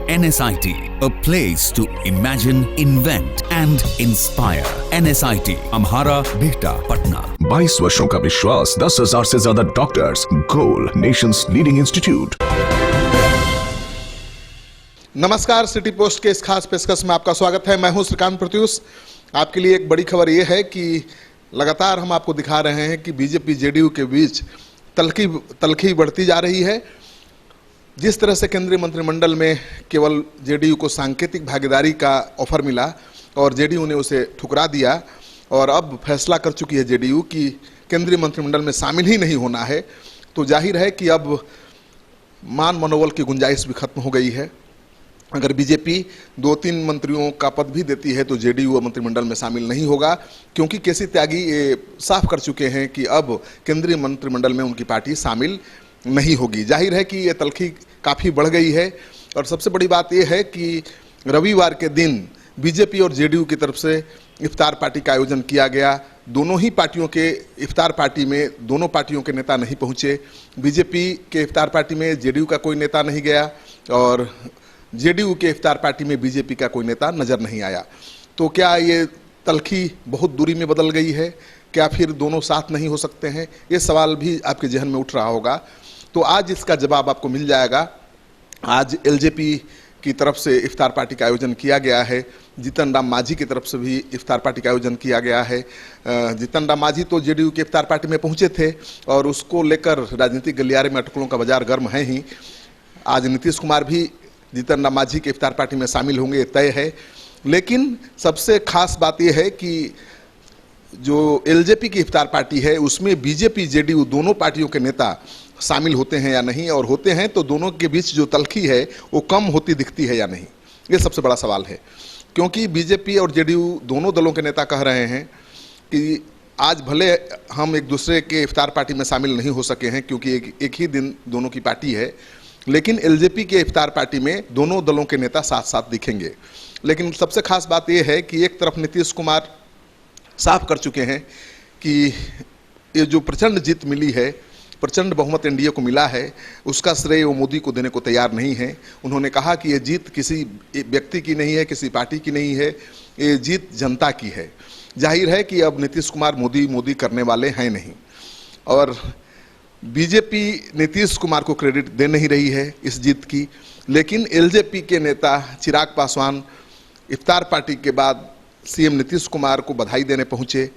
NSIT, a place to imagine, invent and inspire. NSIT, Amhara, Bihta, Patna. 22 वर्षों का विश्वास, 10,000 से ज्यादा डॉक्टर्स, गोल नेशंस लीडिंग इंस्टीट्यूट। नमस्कार, सिटी पोस्ट के इस खास पेशकश में आपका स्वागत है। मैं हूं श्रीकांत प्रत्युष। आपके लिए एक बड़ी खबर यह है कि लगातार हम आपको दिखा रहे हैं कि बीजेपी जेडीयू के बीच तल्खी बढ़ती जा रही है। जिस तरह से केंद्रीय मंत्रिमंडल में केवल जेडीयू को सांकेतिक भागीदारी का ऑफर मिला और जेडीयू ने उसे ठुकरा दिया और अब फैसला कर चुकी है जेडीयू कि केंद्रीय मंत्रिमंडल में शामिल ही नहीं होना है, तो जाहिर है कि अब मान मनोबल की गुंजाइश भी खत्म हो गई है। अगर बीजेपी 2-3 मंत्रियों का पद भी देती है तो जेडीयू मंत्रिमंडल में शामिल नहीं होगा, क्योंकि केसी त्यागी ये साफ कर चुके हैं कि अब केंद्रीय मंत्रिमंडल में उनकी पार्टी शामिल नहीं होगी। जाहिर है कि ये तल्खी काफ़ी बढ़ गई है और सबसे बड़ी बात यह है कि रविवार के दिन बीजेपी और जेडीयू की तरफ से इफ्तार पार्टी का आयोजन किया गया। दोनों ही पार्टियों के इफ्तार पार्टी में दोनों पार्टियों के नेता नहीं पहुंचे। बीजेपी के इफ्तार पार्टी में जेडीयू का कोई नेता नहीं गया और जेडीयू के इफ्तार पार्टी में बीजेपी का कोई नेता नजर नहीं आया। तो क्या ये तल्खी बहुत दूरी में बदल गई है? क्या फिर दोनों साथ नहीं हो सकते हैं? ये सवाल भी आपके जहन में उठ रहा होगा। तो आज इसका जवाब आपको मिल जाएगा। आज एलजेपी की तरफ से इफ्तार पार्टी का आयोजन किया गया है। जीतन राम मांझी की तरफ से भी इफ्तार पार्टी का आयोजन किया गया है। जीतन राम मांझी तो जेडीयू के इफ्तार पार्टी में पहुंचे थे और उसको लेकर राजनीतिक गलियारे में अटकलों का बाजार गर्म है ही। आज नीतीश कुमार भी जीतन राम मांझी के इफ्तार पार्टी में शामिल होंगे, तय है। लेकिन सबसे खास बात यह है कि जो एलजेपी की इफ्तार पार्टी है उसमें बीजेपी जेडीयू दोनों पार्टियों के नेता शामिल होते हैं या नहीं, और होते हैं तो दोनों के बीच जो तल्खी है वो कम होती दिखती है या नहीं, ये सबसे बड़ा सवाल है। क्योंकि बीजेपी और जेडीयू दोनों दलों के नेता कह रहे हैं कि आज भले हम एक दूसरे के इफ्तार पार्टी में शामिल नहीं हो सके हैं क्योंकि एक ही दिन दोनों की पार्टी है, लेकिन एलजेपी के इफ्तार पार्टी में दोनों दलों के नेता साथ साथ दिखेंगे। लेकिन सबसे खास बात यह है कि एक तरफ नीतीश कुमार साफ कर चुके हैं कि ये जो प्रचंड जीत मिली है, प्रचंड बहुमत एनडीए को मिला है, उसका श्रेय वो मोदी को देने को तैयार नहीं है। उन्होंने कहा कि ये जीत किसी व्यक्ति की नहीं है, किसी पार्टी की नहीं है, ये जीत जनता की है। जाहिर है कि अब नीतीश कुमार मोदी करने वाले हैं नहीं, और बीजेपी नीतीश कुमार को क्रेडिट दे नहीं रही है इस जीत की। लेकिन एलजेपी के नेता चिराग पासवान इफ्तार पार्टी के बाद सीएम नीतीश कुमार को बधाई देने पहुंचे,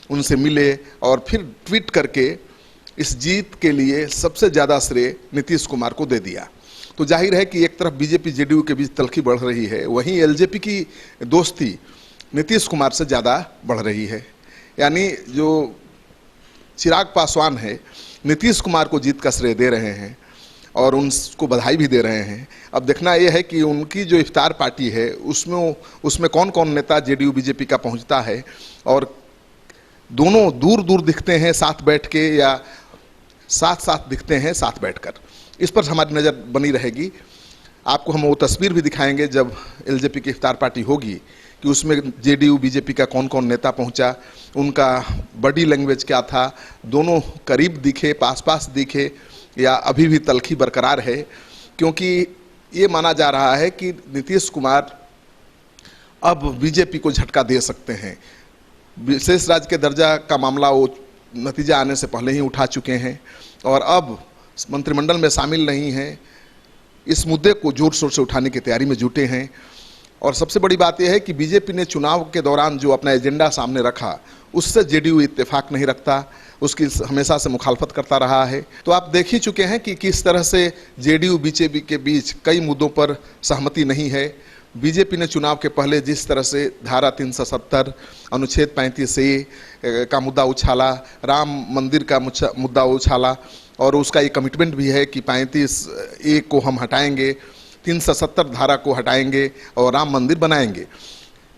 उनसे मिले और फिर ट्वीट करके इस जीत के लिए सबसे ज़्यादा श्रेय नीतीश कुमार को दे दिया। तो जाहिर है कि एक तरफ बीजेपी जेडीयू के बीच तल्खी बढ़ रही है, वहीं एलजेपी की दोस्ती नीतीश कुमार से ज़्यादा बढ़ रही है। यानी जो चिराग पासवान है नीतीश कुमार को जीत का श्रेय दे रहे हैं और उनको बधाई भी दे रहे हैं। अब देखना यह है कि उनकी जो इफ्तार पार्टी है उसमें कौन कौन नेता जेडीयू बीजेपी का पहुंचता है, और दोनों दूर दूर दिखते हैं साथ बैठ के या साथ साथ दिखते हैं साथ बैठकर। इस पर हमारी नज़र बनी रहेगी। आपको हम वो तस्वीर भी दिखाएंगे जब एलजेपी की इफ्तार पार्टी होगी कि उसमें जेडीयू बीजेपी का कौन कौन नेता पहुंचा, उनका बॉडी लैंग्वेज क्या था, दोनों करीब दिखे, पास पास दिखे, या अभी भी तल्खी बरकरार है। क्योंकि ये माना जा रहा है कि नीतीश कुमार अब बीजेपी को झटका दे सकते हैं। विशेष राज्य के दर्जा का मामला वो नतीजा आने से पहले ही उठा चुके हैं और अब मंत्रिमंडल में शामिल नहीं हैं। इस मुद्दे को जोर शोर से उठाने की तैयारी में जुटे हैं। और सबसे बड़ी बात यह है कि बीजेपी ने चुनाव के दौरान जो अपना एजेंडा सामने रखा उससे जेडीयू इत्तेफाक नहीं रखता, उसकी हमेशा से मुखालफत करता रहा है। तो आप देख ही चुके हैं कि किस तरह से जेडीयू बीजेपी के बीच कई मुद्दों पर सहमति नहीं है। बीजेपी ने चुनाव के पहले जिस तरह से धारा 370, अनुच्छेद 35A का मुद्दा उछाला, राम मंदिर का मुद्दा उछाला, और उसका ये कमिटमेंट भी है कि 35A को हम हटाएंगे, 370 धारा को हटाएंगे और राम मंदिर बनाएंगे।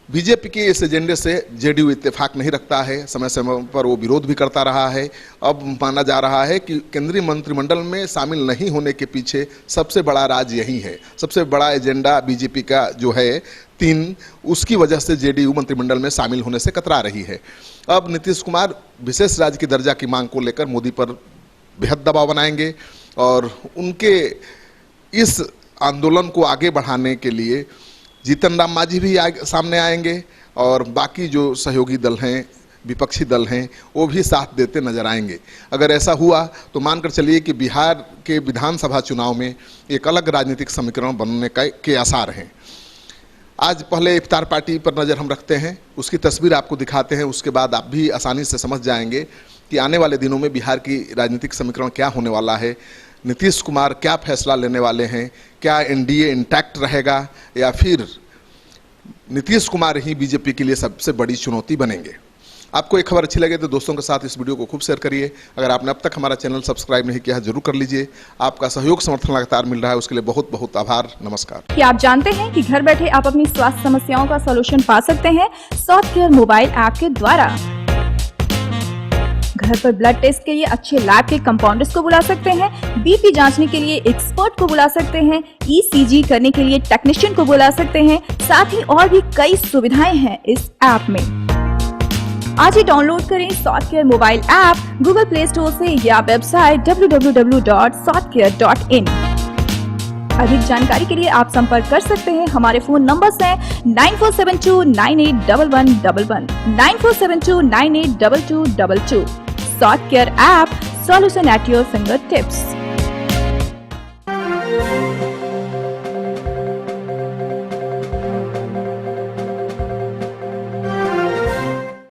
बीजेपी के इस एजेंडे से जेडीयू इत्तेफाक नहीं रखता है, समय समय पर वो विरोध भी करता रहा है। अब माना जा रहा है कि केंद्रीय मंत्रिमंडल में शामिल नहीं होने के पीछे सबसे बड़ा राज यही है, सबसे बड़ा एजेंडा बीजेपी का जो है 3, उसकी वजह से जेडीयू मंत्रिमंडल में शामिल होने से कतरा रही है। अब नीतीश कुमार विशेष राज्य की दर्जा की मांग को लेकर मोदी पर बेहद दबाव बनाएंगे और उनके इस आंदोलन को आगे बढ़ाने के लिए जीतन राम मांझी भी सामने आएंगे और बाकी जो सहयोगी दल हैं, विपक्षी दल हैं, वो भी साथ देते नजर आएंगे। अगर ऐसा हुआ तो मानकर चलिए कि बिहार के विधानसभा चुनाव में एक अलग राजनीतिक समीकरण बनने के आसार हैं। आज पहले इफ्तार पार्टी पर नज़र हम रखते हैं, उसकी तस्वीर आपको दिखाते हैं, उसके बाद आप भी आसानी से समझ जाएंगे कि आने वाले दिनों में बिहार की राजनीतिक समीकरण क्या होने वाला है। नीतीश कुमार क्या फैसला लेने वाले हैं, क्या एनडीए इंटैक्ट रहेगा या फिर नीतीश कुमार ही बीजेपी के लिए सबसे बड़ी चुनौती बनेंगे। आपको एक खबर अच्छी लगे तो दोस्तों के साथ इस वीडियो को खूब शेयर करिए। अगर आपने अब तक हमारा चैनल सब्सक्राइब नहीं किया है जरूर कर लीजिए। आपका सहयोग समर्थन लगातार मिल रहा है, उसके लिए बहुत बहुत आभार। नमस्कार। क्या आप जानते हैं कि घर बैठे आप अपनी स्वास्थ्य समस्याओं का सलूशन पा सकते हैं सॉफ्ट केयर मोबाइल ऐप के द्वारा। घर पर ब्लड टेस्ट के लिए अच्छे लैब के कंपाउंडर्स को बुला सकते हैं, बीपी जांचने के लिए एक्सपर्ट को बुला सकते हैं, ईसीजी करने के लिए टेक्नीशियन को बुला सकते हैं। साथ ही और भी कई सुविधाएं हैं इस ऐप में। आज ही डाउनलोड करें soft care mobile app Google play store से या वेबसाइट www.softcare.in। अधिक जानकारी के लिए आप संपर्क कर सकते हैं। हमारे फोन नंबर्स हैं 9472981111, 9472982222। Soft care app, solution at your finger tips.